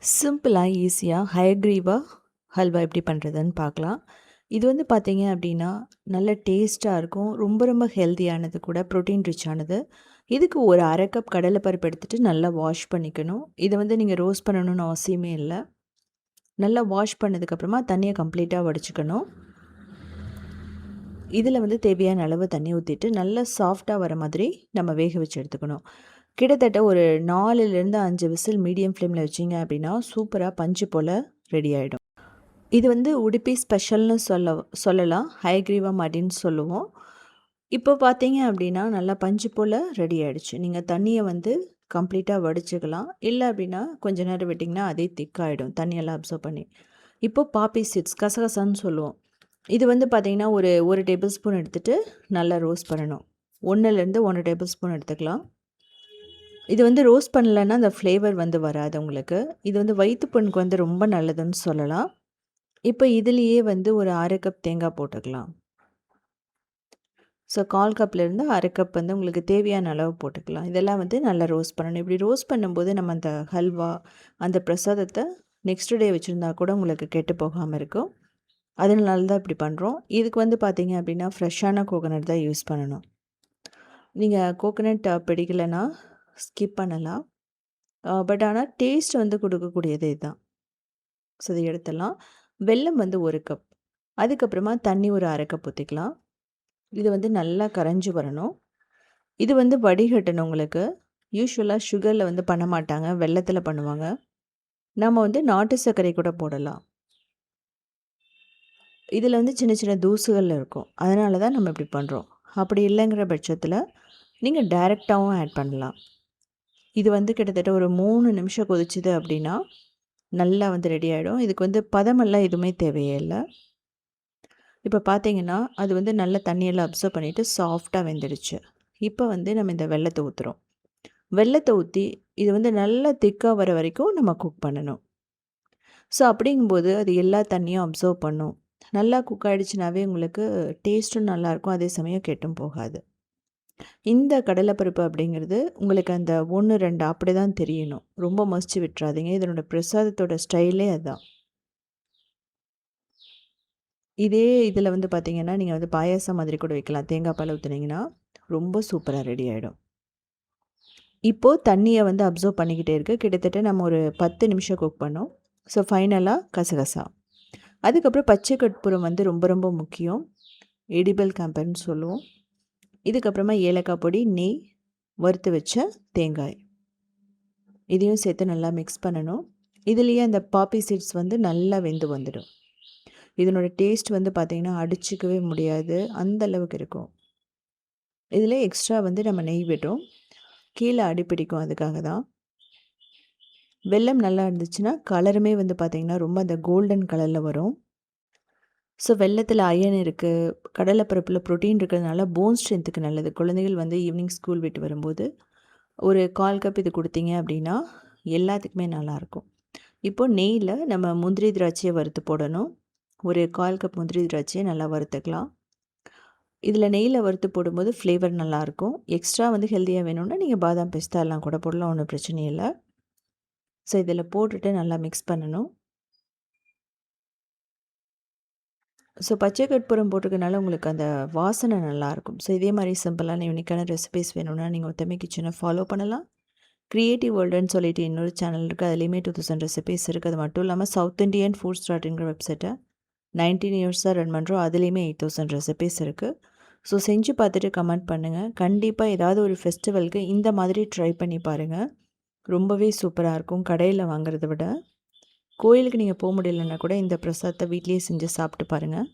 சிம்பிளா, ஈஸியா ஹயக்ரீவா ஹல்வா எப்படி பண்ணுறதுன்னு பார்க்கலாம். இது வந்து பார்த்தீங்க அப்படின்னா, நல்ல டேஸ்ட்டா இருக்கும். ரொம்ப ரொம்ப ஹெல்தியானது கூட, புரோட்டீன் ரிச் ஆனது. இதுக்கு ஒரு 1/2 கப் கடலைப்பருப்பு எடுத்துட்டு நல்லா வாஷ் பண்ணிக்கணும். இத வந்து நீங்க ரோஸ்ட் பண்ணணும்னு அவசியமே இல்ல. நல்லா வாஷ் பண்ணதுக்கப்புறமா தண்ணிய கம்ப்ளீட்டா வடிச்சுக்கணும். இதில வந்து தேவையான அளவு தண்ணி ஊத்திட்டு, நல்லா சாஃப்ட்டா வர மாதிரி நம்ம வேக வச்சு எடுத்துக்கணும். கிட்டத்தட்ட ஒரு 4லிருந்து 5 விசில் மீடியம் ஃப்ளேமில வச்சீங்க அப்படின்னா, சூப்பரா பஞ்சு போல ரெடி ஆயிடும். இது வந்து உடுப்பி ஸ்பெஷல்னு சொல்லலாம். ஹயக்ரீவா மடின்னு சொல்லுவோம். இப்போ பார்த்தீங்க அப்படின்னா, நல்லா பஞ்சு போல ரெடி ஆயிடுச்சு. நீங்க தண்ணிய வந்து கம்ப்ளீட்டா வடிச்சுக்கலாம். இல்ல அப்படின்னா, கொஞ்ச நேரம் விட்டிங்கன்னா அதே திக் ஆயிடும். தண்ணியெல்லாம் அப்சர்வ் பண்ணி. இப்போ பாப்பி சீட்ஸ் கசகசான்னு சொல்லுவோம். இது வந்து பார்த்தீங்கன்னா, ஒரு 1 டேபிள் ஸ்பூன் எடுத்துட்டு நல்லா ரோஸ்ட் பண்ணணும். 1லேருந்து 1 டேபிள் ஸ்பூன் எடுத்துக்கலாம். இது வந்து ரோஸ்ட் பண்ணலன்னா, அந்த ஃப்ளேவர் வந்து வராது உங்களுக்கு. இது வந்து வயித்து புண்ணுக்கு வந்து ரொம்ப நல்லதுன்னு சொல்லலாம். இப்போ இதிலேயே வந்து ஒரு 1/2 கப் தேங்காய் போட்டுக்கலாம். ஸோ 1/4 கப்லேருந்து 1/2 கப் வந்து உங்களுக்கு தேவையான அளவு போட்டுக்கலாம். இதெல்லாம் வந்து நல்லா ரோஸ்ட் பண்ணணும். இப்படி ரோஸ்ட் பண்ணும்போது நம்ம அந்த ஹல்வா, அந்த பிரசாதத்த நெக்ஸ்ட் டே வச்சுருந்தா கூட உங்களுக்கு கெட்டு போகாம இருக்கும். அதனால தான் இப்படி பண்ணுறோம். இதுக்கு வந்து பார்த்தீங்க அப்படின்னா, ஃப்ரெஷ்ஷான கோகனட் தான் யூஸ் பண்ணணும். நீங்க கோகனட் பிடிக்கலன்னா ஸ்கிப் பண்ணலாம். பட் ஆனா டேஸ்ட் வந்து கொடுக்கக்கூடியது இதுதான். ஸோ இத எடுத்துடலாம். வெல்லம் வந்து 1 கப். அதுக்கப்புறமா தண்ணி ஒரு 1/2 கப் ஊத்திக்கலாம். இது வந்து நல்லா கரைஞ்சு வரணும். இது வந்து வடிகட்டணும் உங்களுக்கு. யூசுவலா சுகர்ல வந்து பண்ண மாட்டாங்க. வெல்லத்தில பண்ணுவாங்க. நம்ம வந்து நாட்டு சர்க்கரை கூட போடலாம். இதில வந்து சின்ன சின்ன தூசுகள் இருக்கும். அதனால தான் நம்ம இப்படி பண்ணுறோம். அப்படி இல்லைங்கிற பட்சத்தில நீங்க டைரக்ட்டாவும் ஆட் பண்ணலாம். இது வந்து கிட்டத்தட்ட ஒரு 3 நிமிஷம் கொதிச்சுது அப்படின்னா, நல்லா வந்து ரெடி ஆயிடும். இதுக்கு வந்து பதமெல்லாம் எதுவுமே தேவையே இல்ல. இப்போ பார்த்தீங்கன்னா, அது வந்து நல்ல தண்ணியெல்லாம் அப்சர்வ் பண்ணிட்டு சாஃப்ட்டா வெந்துடுச்சு. இப்போ வந்து நம்ம இந்த வெல்லத்த ஊத்துறோம். வெல்லத்த ஊத்தி, இது வந்து நல்லா திக்கா வர வரைக்கும் நம்ம குக் பண்ணணும். ஸோ அப்படிங்கும்போது அது எல்லா தண்ணியும் அப்சர்வ் பண்ணும். நல்லா குக் ஆயிடுச்சுனாவே உங்களுக்கு டேஸ்ட்டும் நல்லாயிருக்கும். அதே சமயம் கெட்டும் போகாது. இந்த கடலைப்பருப்பு அப்படிங்கிறது உங்களுக்கு அந்த 1, 2 அப்படிதான் தெரியணும். ரொம்ப மசிச்சு விட்டுறாதீங்க. இதனோட பிரசாதத்தோட ஸ்டைலே அதான். இதே இதில வந்து பார்த்தீங்கன்னா, நீங்க வந்து பாயாசம் மாதிரி கூட வைக்கலாம். தேங்காய் பால் ஊத்துனீங்கன்னா, ரொம்ப சூப்பரா ரெடி ஆயிடும். இப்போ தண்ணிய வந்து அப்சர்வ் பண்ணிக்கிட்டே இருக்கு. கிட்டத்தட்ட நம்ம ஒரு 10 நிமிஷம் குக் பண்ணோம். ஸோ ஃபைனலா கசகசா. அதுக்கப்புறம் பச்சை கற்பூரம் வந்து ரொம்ப ரொம்ப முக்கியம். எடிபிள் கேம்பர்ன்னு சொல்லுவோம். இதுக்கப்புறமா ஏலக்காய் பொடி, நெய், வறுத்து வச்ச தேங்காய். இதையும் சேர்த்து நல்லா மிக்ஸ் பண்ணணும். இதுலேயே அந்த பாப்பி சீட்ஸ் வந்து நல்லா வெந்து வந்துடும். இதனோட டேஸ்ட் வந்து பார்த்திங்கன்னா அடிச்சுக்கவே முடியாது. அந்த அளவுக்கு இருக்கும். இதில் எக்ஸ்ட்ரா வந்து நம்ம நெய் விடுறோம். கீழே அடிப்பிடிக்கும் அதுக்காக தான். வெல்லம் நல்லா இருந்துச்சுன்னா கலருமே வந்து பார்த்திங்கன்னா ரொம்ப அந்த கோல்டன் கலரில் வரும். ஸோ வெல்லத்தில் அயன் இருக்குது. கடலைப்பருப்பில் ப்ரோட்டீன் இருக்கிறதுனால போன் ஸ்ட்ரென்த்துக்கு நல்லது. குழந்தைகள் வந்து ஈவினிங் ஸ்கூல் விட்டு வரும்போது ஒரு 1/4 கப் இது கொடுத்தீங்க அப்படின்னா எல்லாத்துக்குமே நல்லாயிருக்கும். இப்போது நெய்யில் நம்ம முந்திரி திராட்சையை வறுத்து போடணும். ஒரு 1/4 கப் முந்திரி திராட்சையை நல்லா வறுத்துக்கலாம். இதில் நெய்யில் வறுத்து போடும்போது ஃப்ளேவர் நல்லாயிருக்கும். எக்ஸ்ட்ரா வந்து ஹெல்த்தியாக வேணும்னா நீங்கள் பாதாம் பிஸ்தா எல்லாம் கூட போடலாம். ஒன்றும் பிரச்சனை இல்லை. ஸோ இதில் போட்டுட்டு நல்லா மிக்ஸ் பண்ணணும். ஸோ பச்சை கற்பூரம் போட்டிருக்கனால உங்களுக்கு அந்த வாசனை நல்லாயிருக்கும். ஸோ இதே மாதிரி சிம்பிளான யூனிக்கான ரெசிபீஸ் வேணும்னா நீங்கள் உத்தமி கிச்சனை ஃபாலோ பண்ணலாம். கிரியேட்டிவ் வேர்ல்டுன்னு சொல்லிட்டு இன்னொரு சேனல் இருக்குது. அதுலேயுமே 2000 ரெசிபீஸ் இருக்குது. அது மட்டும் இல்லாமல் சவுத் இண்டியன் ஃபுட் ஸ்டார்ட்ங்கிற வெப்சைட்டை 19 இயர்ஸாக ரன் பண்ணுறோம். அதுலேயுமே 8000 ரெசிபீஸ் இருக்குது. ஸோ செஞ்சு பார்த்துட்டு கமெண்ட் பண்ணுங்கள். கண்டிப்பாக ஏதாவது ஒரு ஃபெஸ்டிவலுக்கு இந்த மாதிரி ட்ரை பண்ணி பாருங்கள். ரொம்பவே சூப்பராக இருக்கும் கடையில் வாங்குறத விட. கோயிலுக்கு நீங்கள் போக முடியலன்னா கூட இந்த பிரசாதத்தை வீட்லேயே செஞ்சு சாப்பிட்டு பாருங்கள்.